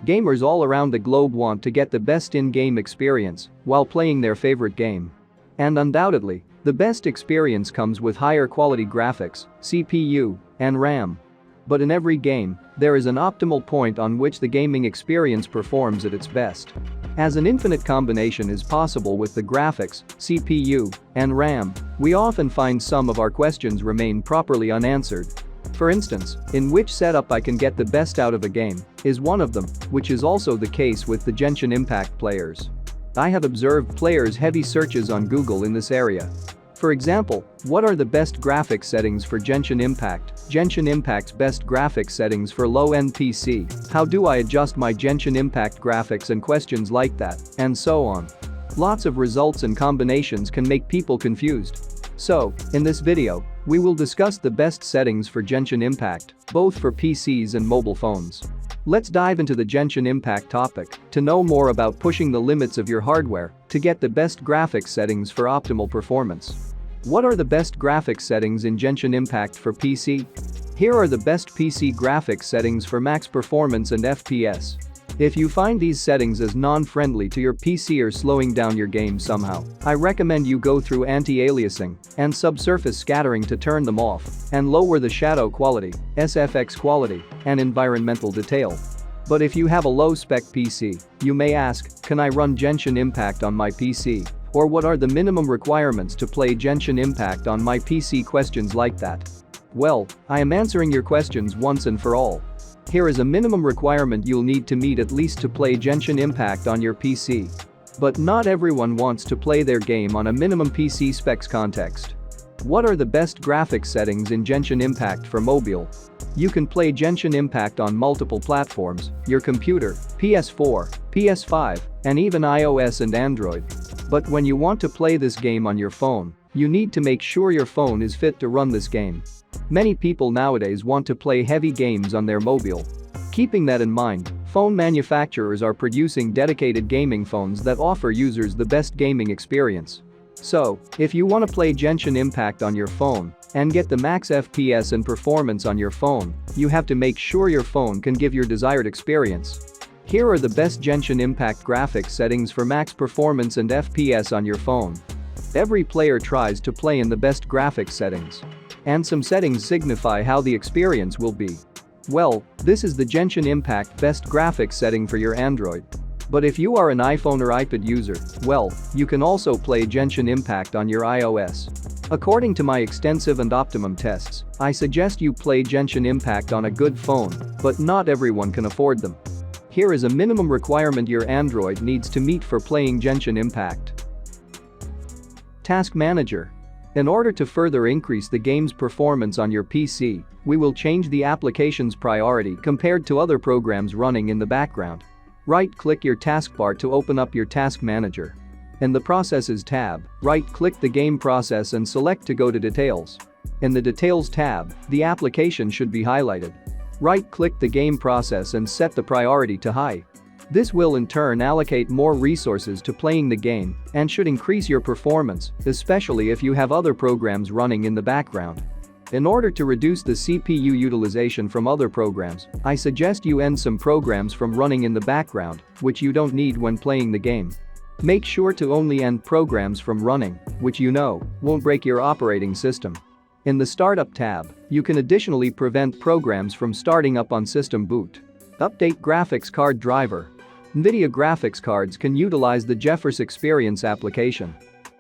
Gamers all around the globe want to get the best in-game experience while playing their favorite game. And undoubtedly, the best experience comes with higher quality graphics, CPU, and RAM. But in every game, there is an optimal point on which the gaming experience performs at its best. As an infinite combination is possible with the graphics, CPU, and RAM, we often find some of our questions remain properly unanswered. For instance, in which setup I can get the best out of a game is one of them, which is also the case with the Genshin Impact players. I have observed players' heavy searches on Google in this area. For example, what are the best graphics settings for Genshin Impact? Genshin Impact's best graphics settings for low-end PC. How do I adjust my Genshin Impact graphics and questions like that, and so on. Lots of results and combinations can make people confused. So, in this video, we will discuss the best settings for Genshin Impact, both for PCs and mobile phones. Let's dive into the Genshin Impact topic to know more about pushing the limits of your hardware to get the best graphics settings for optimal performance. What are the best graphics settings in Genshin Impact for PC? Here are the best PC graphics settings for max performance and FPS. If you find these settings as non-friendly to your PC or slowing down your game somehow, I recommend you go through anti-aliasing and subsurface scattering to turn them off and lower the shadow quality, SFX quality, and environmental detail. But if you have a low-spec PC, you may ask, can I run Genshin Impact on my PC? Or what are the minimum requirements to play Genshin Impact on my PC? Questions like that. Well, I am answering your questions once and for all. Here is a minimum requirement you'll need to meet at least to play Genshin Impact on your PC. But not everyone wants to play their game on a minimum PC specs context. What are the best graphics settings in Genshin Impact for mobile? You can play Genshin Impact on multiple platforms, your computer, PS4, PS5, and even iOS and Android. But when you want to play this game on your phone, you need to make sure your phone is fit to run this game. Many people nowadays want to play heavy games on their mobile. Keeping that in mind, phone manufacturers are producing dedicated gaming phones that offer users the best gaming experience. So, if you want to play Genshin Impact on your phone and get the max FPS and performance on your phone, you have to make sure your phone can give your desired experience. Here are the best Genshin Impact graphics settings for max performance and FPS on your phone. Every player tries to play in the best graphics settings. And some settings signify how the experience will be. Well, this is the Genshin Impact best graphics setting for your Android. But if you are an iPhone or iPad user, well, you can also play Genshin Impact on your iOS. According to my extensive and optimum tests, I suggest you play Genshin Impact on a good phone, but not everyone can afford them. Here is a minimum requirement your Android needs to meet for playing Genshin Impact. Task Manager. In order to further increase the game's performance on your PC, we will change the application's priority compared to other programs running in the background. Right-click your taskbar to open up your Task Manager. In the Processes tab, right-click the game process and select to go to Details. In the Details tab, the application should be highlighted. Right-click the game process and set the priority to High. This will in turn allocate more resources to playing the game and should increase your performance, especially if you have other programs running in the background. In order to reduce the CPU utilization from other programs, I suggest you end some programs from running in the background, which you don't need when playing the game. Make sure to only end programs from running, which you know won't break your operating system. In the Startup tab, you can additionally prevent programs from starting up on system boot. Update graphics card driver. NVIDIA graphics cards can utilize the GeForce Experience application.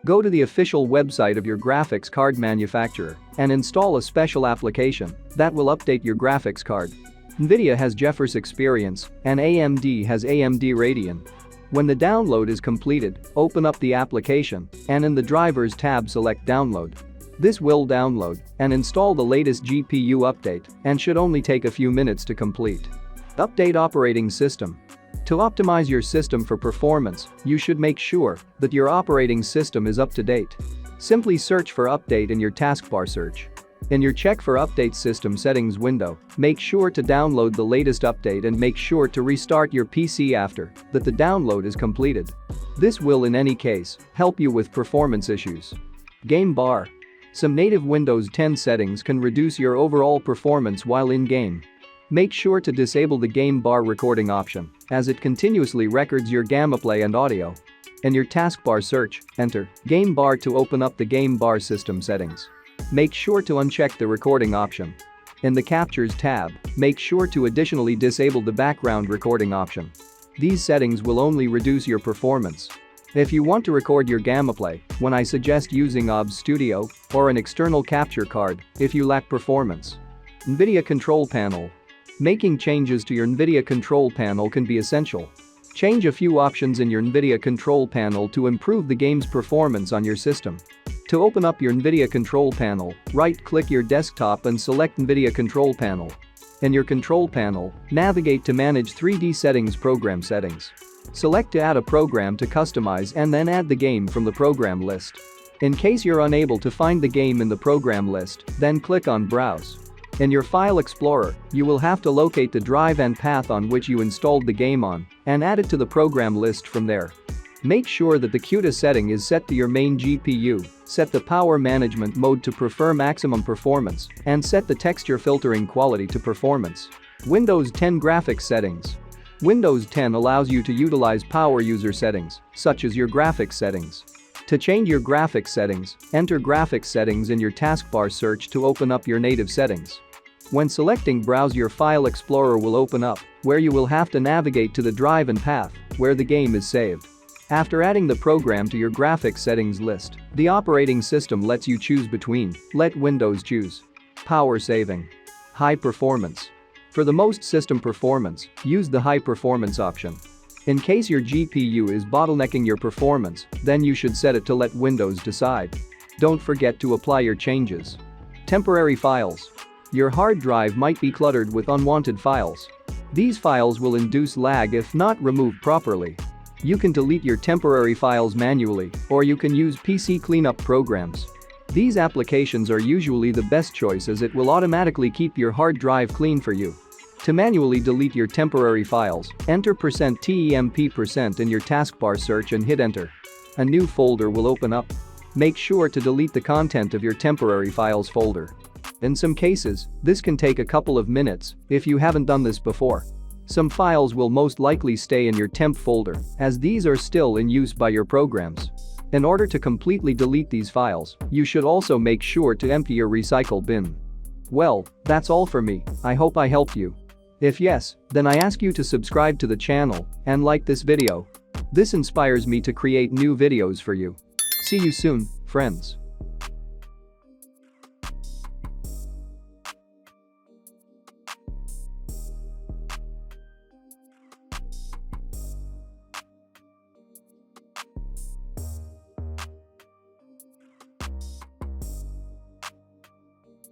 Go to the official website of your graphics card manufacturer and install a special application that will update your graphics card. NVIDIA has GeForce Experience and AMD has AMD Radeon. When the download is completed, open up the application and in the Drivers tab select Download. This will download and install the latest GPU update and should only take a few minutes to complete. Update operating system. To optimize your system for performance, you should make sure that your operating system is up to date. Simply search for Update in your taskbar search. In your Check for Update System Settings window, make sure to download the latest update and make sure to restart your PC after that the download is completed. This will in any case help you with performance issues. Game bar. Some native Windows 10 settings can reduce your overall performance while in-game. Make sure to disable the game bar recording option, as it continuously records your gameplay and audio. In your taskbar search, enter game bar to open up the game bar system settings. Make sure to uncheck the recording option. In the Captures tab, make sure to additionally disable the background recording option. These settings will only reduce your performance. If you want to record your gameplay, when I suggest using OBS Studio or an external capture card if you lack performance. NVIDIA Control Panel. Making changes to your NVIDIA Control Panel can be essential. Change a few options in your NVIDIA Control Panel to improve the game's performance on your system. To open up your NVIDIA Control Panel, right-click your desktop and select NVIDIA Control Panel. In your Control Panel, navigate to Manage 3D Settings Program Settings. Select to add a program to customize and then add the game from the program list. In case you're unable to find the game in the program list, then click on Browse. In your File Explorer, you will have to locate the drive and path on which you installed the game on and add it to the program list from there. Make sure that the CUDA setting is set to your main GPU, set the power management mode to prefer maximum performance, and set the texture filtering quality to performance. Windows 10 graphics settings. Windows 10 allows you to utilize power user settings, such as your graphics settings. To change your graphics settings, enter graphics settings in your taskbar search to open up your native settings. When selecting Browse, your File Explorer will open up, where you will have to navigate to the drive and path where the game is saved. After adding the program to your graphics settings list, the operating system lets you choose between, let Windows choose. Power saving. High performance. For the most system performance, use the high performance option. In case your GPU is bottlenecking your performance, then you should set it to let Windows decide. Don't forget to apply your changes. Temporary files. Your hard drive might be cluttered with unwanted files. These files will induce lag if not removed properly. You can delete your temporary files manually, or you can use PC cleanup programs. These applications are usually the best choice as it will automatically keep your hard drive clean for you. To manually delete your temporary files, enter %temp% in your taskbar search and hit enter. A new folder will open up. Make sure to delete the content of your temporary files folder. In some cases, this can take a couple of minutes if you haven't done this before. Some files will most likely stay in your temp folder, as these are still in use by your programs. In order to completely delete these files, you should also make sure to empty your recycle bin. Well, that's all for me. I hope I helped you. If yes, then I ask you to subscribe to the channel and like this video. This inspires me to create new videos for you. See you soon, friends.